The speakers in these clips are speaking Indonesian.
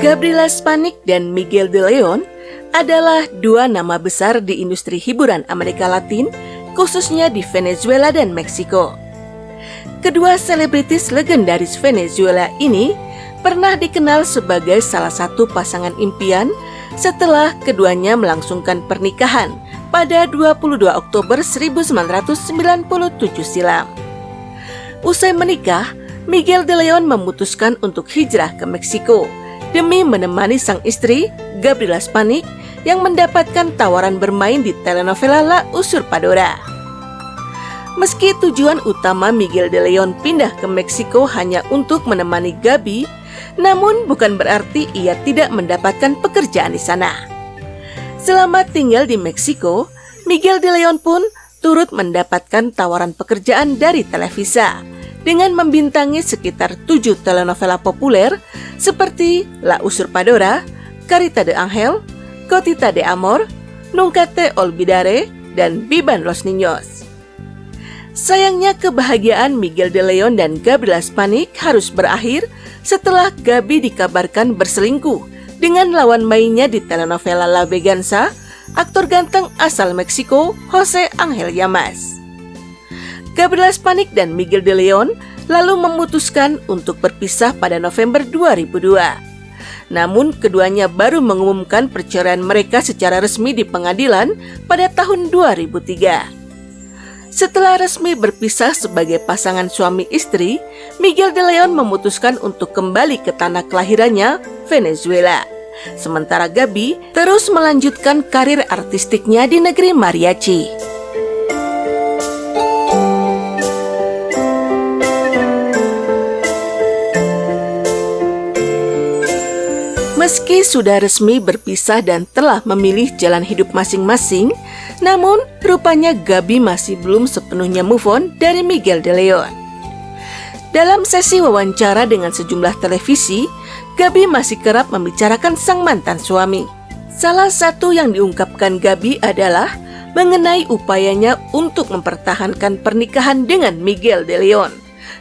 Gabriela Spanik dan Miguel de Leon adalah dua nama besar di industri hiburan Amerika Latin, khususnya di Venezuela dan Meksiko. Kedua selebritis legendaris Venezuela ini pernah dikenal sebagai salah satu pasangan impian setelah keduanya melangsungkan pernikahan pada 22 Oktober 1997 silam. Usai menikah, Miguel de Leon memutuskan untuk hijrah ke Meksiko demi menemani sang istri, Gabriela Spanik, yang mendapatkan tawaran bermain di telenovela La Usurpadora. Meski tujuan utama Miguel de Leon pindah ke Meksiko hanya untuk menemani Gabi, namun bukan berarti ia tidak mendapatkan pekerjaan di sana. Selama tinggal di Meksiko, Miguel de Leon pun turut mendapatkan tawaran pekerjaan dari Televisa dengan membintangi sekitar 7 telenovela populer seperti La Usurpadora, Carita de Ángel, Gotita de Amor, Nunca te olvidaré, dan Vivan los Niños. Sayangnya kebahagiaan Miguel de Leon dan Gabriela Spanik harus berakhir setelah Gabi dikabarkan berselingkuh dengan lawan mainnya di telenovela La Venganza, aktor ganteng asal Meksiko Jose Angel Llamas. Gabriela Spanik dan Miguel de Leon lalu memutuskan untuk berpisah pada November 2002. Namun keduanya baru mengumumkan perceraian mereka secara resmi di pengadilan pada tahun 2003. Setelah resmi berpisah sebagai pasangan suami istri, Miguel de Leon memutuskan untuk kembali ke tanah kelahirannya, Venezuela. Sementara Gabi terus melanjutkan karir artistiknya di negeri mariachi. Meski sudah resmi berpisah dan telah memilih jalan hidup masing-masing, namun rupanya Gabi masih belum sepenuhnya move on dari Miguel de Leon. Dalam sesi wawancara dengan sejumlah televisi, Gabi masih kerap membicarakan sang mantan suami. Salah satu yang diungkapkan Gabi adalah mengenai upayanya untuk mempertahankan pernikahan dengan Miguel de Leon,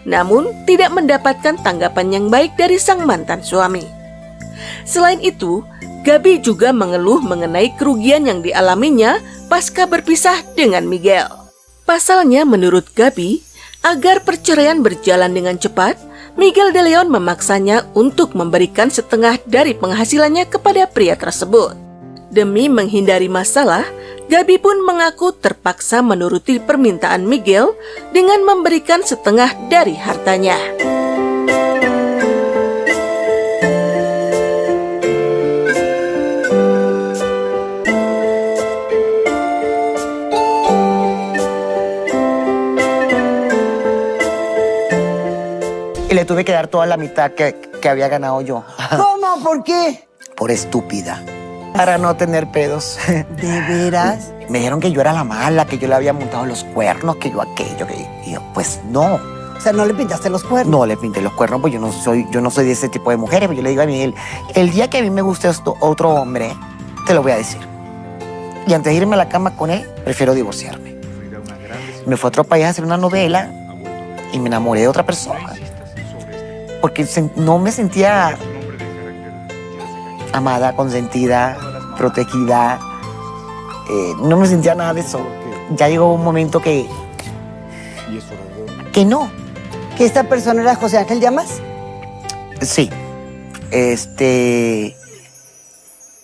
namun tidak mendapatkan tanggapan yang baik dari sang mantan suami. Selain itu, Gabi juga mengeluh mengenai kerugian yang dialaminya pasca berpisah dengan Miguel. Pasalnya menurut Gabi, agar perceraian berjalan dengan cepat, Miguel de Leon memaksanya untuk memberikan setengah dari penghasilannya kepada pria tersebut. Demi menghindari masalah, Gabi pun mengaku terpaksa menuruti permintaan Miguel dengan memberikan setengah dari hartanya. Y le tuve que dar toda la mitad que había ganado yo. ¿Cómo? ¿Por qué? Por estúpida. Para no tener pedos. ¿De veras? Me dijeron que yo era la mala, que yo le había montado los cuernos, que yo aquello. Y yo, pues no. O sea, ¿no le pintaste los cuernos? No le pinté los cuernos, pues yo no soy de ese tipo de mujeres. Pero yo le digo a Miguel, el día que a mí me guste otro hombre, te lo voy a decir. Y antes de irme a la cama con él, prefiero divorciarme. Me fui a otro país a hacer una novela y me enamoré de otra persona. Porque no me sentía amada, consentida, protegida. No me sentía nada de eso. Ya llegó un momento que no. ¿Que esta persona era José Ángel Llamas? Sí.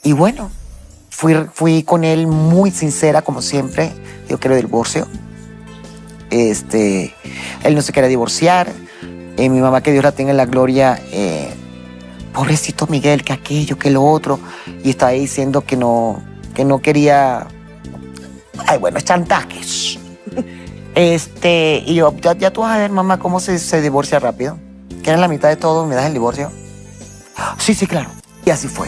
Y bueno, fui con él muy sincera, como siempre. Yo quiero divorcio. Él no se quería divorciar. Mi mamá, que Dios la tenga en la gloria, pobrecito Miguel, que aquello, que lo otro, y estaba diciendo que no quería, ay, bueno, chantajes. Y yo, ya tú vas a ver, mamá, cómo se divorcia rápido. Que era la mitad de todo, me das el divorcio. Sí, sí, claro. Y así fue.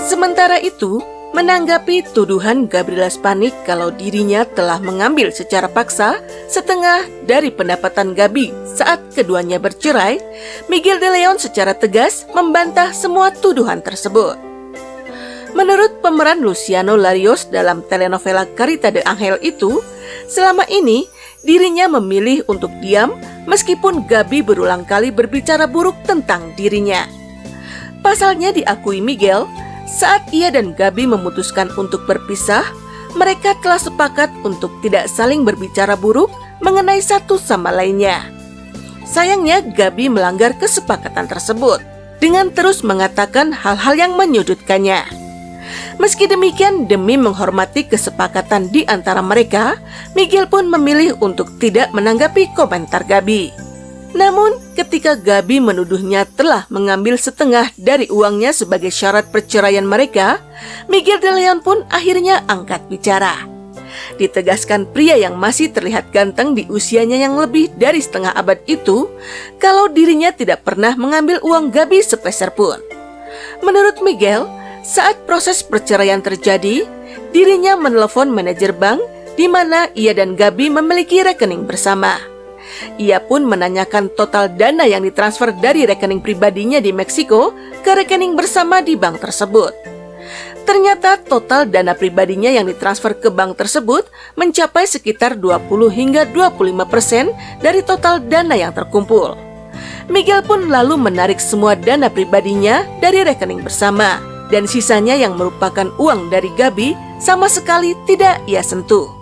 Sementara itu, menanggapi tuduhan Gabriela Spanik kalau dirinya telah mengambil secara paksa setengah dari pendapatan Gabi saat keduanya bercerai, Miguel de Leon secara tegas membantah semua tuduhan tersebut. Menurut pemeran Luciano Larios dalam telenovela Carita de Ángel itu, selama ini dirinya memilih untuk diam meskipun Gabi berulang kali berbicara buruk tentang dirinya. Pasalnya diakui Miguel, saat ia dan Gabi memutuskan untuk berpisah, mereka telah sepakat untuk tidak saling berbicara buruk mengenai satu sama lainnya. Sayangnya Gabi melanggar kesepakatan tersebut dengan terus mengatakan hal-hal yang menyudutkannya. Meski demikian, demi menghormati kesepakatan di antara mereka, Miguel pun memilih untuk tidak menanggapi komentar Gabi. Namun, ketika Gabi menuduhnya telah mengambil setengah dari uangnya sebagai syarat perceraian mereka, Miguel de Leon pun akhirnya angkat bicara. Ditegaskan pria yang masih terlihat ganteng di usianya yang lebih dari setengah abad itu, kalau dirinya tidak pernah mengambil uang Gabi sepeser pun. Menurut Miguel, saat proses perceraian terjadi, dirinya menelepon manajer bank di mana ia dan Gabi memiliki rekening bersama. Ia pun menanyakan total dana yang ditransfer dari rekening pribadinya di Meksiko ke rekening bersama di bank tersebut. Ternyata total dana pribadinya yang ditransfer ke bank tersebut mencapai sekitar 20 hingga 25% dari total dana yang terkumpul. Miguel pun lalu menarik semua dana pribadinya dari rekening bersama, dan sisanya yang merupakan uang dari Gabi sama sekali tidak ia sentuh.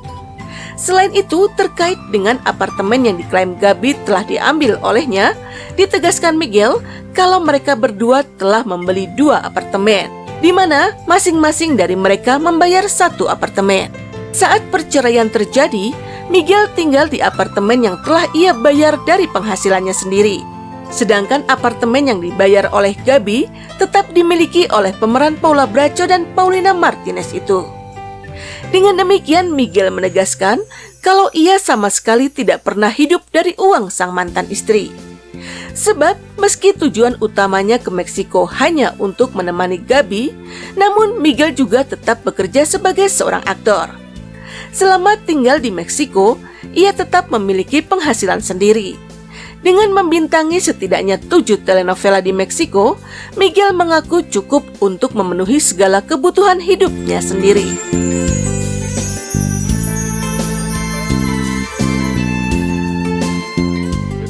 Selain itu, terkait dengan apartemen yang diklaim Gabi telah diambil olehnya, ditegaskan Miguel kalau mereka berdua telah membeli 2 apartemen, di mana masing-masing dari mereka membayar 1 apartemen. Saat perceraian terjadi, Miguel tinggal di apartemen yang telah ia bayar dari penghasilannya sendiri. Sedangkan apartemen yang dibayar oleh Gabi tetap dimiliki oleh pemeran Paula Bracho dan Paulina Martinez itu. Dengan demikian, Miguel menegaskan kalau ia sama sekali tidak pernah hidup dari uang sang mantan istri. Sebab meski tujuan utamanya ke Meksiko hanya untuk menemani Gabi, namun Miguel juga tetap bekerja sebagai seorang aktor. Selama tinggal di Meksiko, ia tetap memiliki penghasilan sendiri. Dengan membintangi setidaknya 7 telenovela di Meksiko, Miguel mengaku cukup untuk memenuhi segala kebutuhan hidupnya sendiri.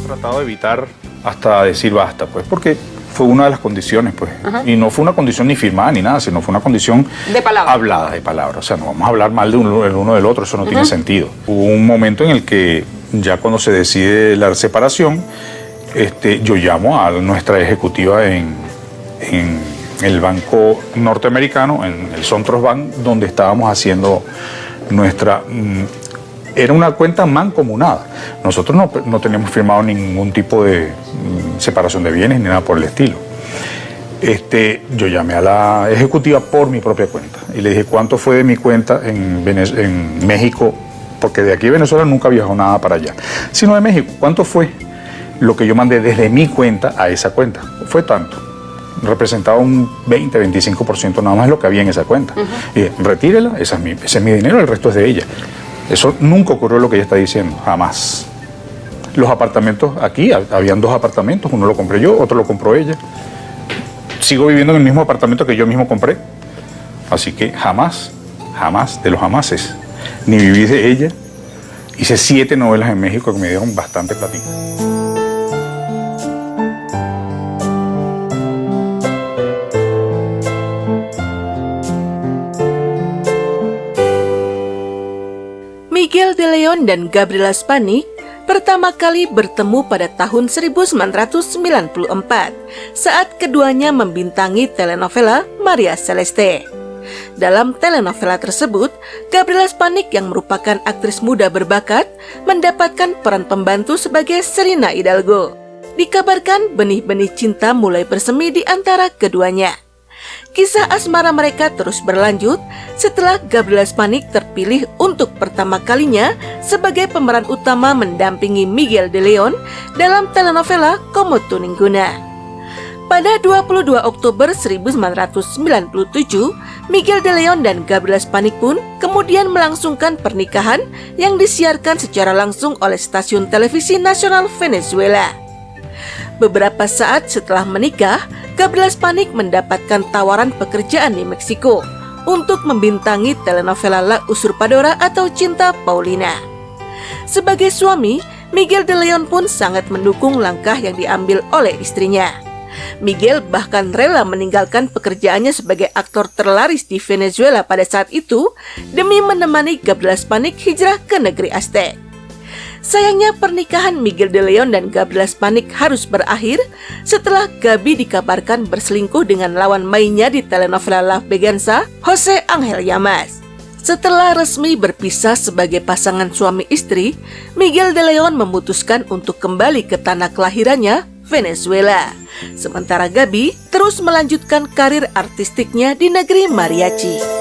Tratado de evitar hasta decir basta, pues, porque fue una de las condiciones, pues, y no fue una condición ni firmada ni nada, sino fue una condición de palabra. Hablada, de palabra. O sea, no vamos a hablar mal de el uno del otro, eso no tiene sentido. Hubo un momento en el que ya cuando se decide la separación, yo llamo a nuestra ejecutiva en el banco norteamericano, en el Sontros Bank, donde estábamos haciendo nuestra... Era una cuenta mancomunada. Nosotros no teníamos firmado ningún tipo de separación de bienes ni nada por el estilo. Yo llamé a la ejecutiva por mi propia cuenta y le dije cuánto fue de mi cuenta en México, porque de aquí de Venezuela nunca viajó nada para allá, sino de México. ¿Cuánto fue lo que yo mandé desde mi cuenta a esa cuenta? Fue tanto. Representaba un 20-25% nada más de lo que había en esa cuenta. Y dije, retírela, ese es mi dinero, el resto es de ella. Eso nunca ocurrió lo que ella está diciendo, jamás. Los apartamentos aquí, habían 2 apartamentos, uno lo compré yo, otro lo compró ella. Sigo viviendo en el mismo apartamento que yo mismo compré. Así que jamás, jamás de los jamases, ni viví de ella. Hice 7 novelas en México que me dieron bastante platito. Miguel de Leon dan Gabriela Spanik pertama kali bertemu pada tahun 1994 saat keduanya membintangi telenovela Maria Celeste. Dalam telenovela tersebut, Gabriela Spanik yang merupakan aktris muda berbakat mendapatkan peran pembantu sebagai Selena Hidalgo. Dikabarkan benih-benih cinta mulai bersemi di antara keduanya. Kisah asmara mereka terus berlanjut setelah Gabriela Spanik terpilih untuk pertama kalinya sebagai pemeran utama mendampingi Miguel de Leon dalam telenovela Como Tu Ningguna. Pada 22 Oktober 1997, Miguel de Leon dan Gabriela Spanik pun kemudian melangsungkan pernikahan yang disiarkan secara langsung oleh stasiun televisi nasional Venezuela. Beberapa saat setelah menikah, Gabriela Spanik mendapatkan tawaran pekerjaan di Meksiko untuk membintangi telenovela La Usurpadora atau Cinta Paulina. Sebagai suami, Miguel de Leon pun sangat mendukung langkah yang diambil oleh istrinya. Miguel bahkan rela meninggalkan pekerjaannya sebagai aktor terlaris di Venezuela pada saat itu demi menemani Gabriela Spanik hijrah ke negeri Aztec. Sayangnya pernikahan Miguel de Leon dan Gabriela Spanik harus berakhir setelah Gabi dikabarkan berselingkuh dengan lawan mainnya di telenovela La Venganza, Jose Angel Llamas. Setelah resmi berpisah sebagai pasangan suami istri, Miguel de Leon memutuskan untuk kembali ke tanah kelahirannya, Venezuela. Sementara Gabi terus melanjutkan karir artistiknya di negeri mariachi.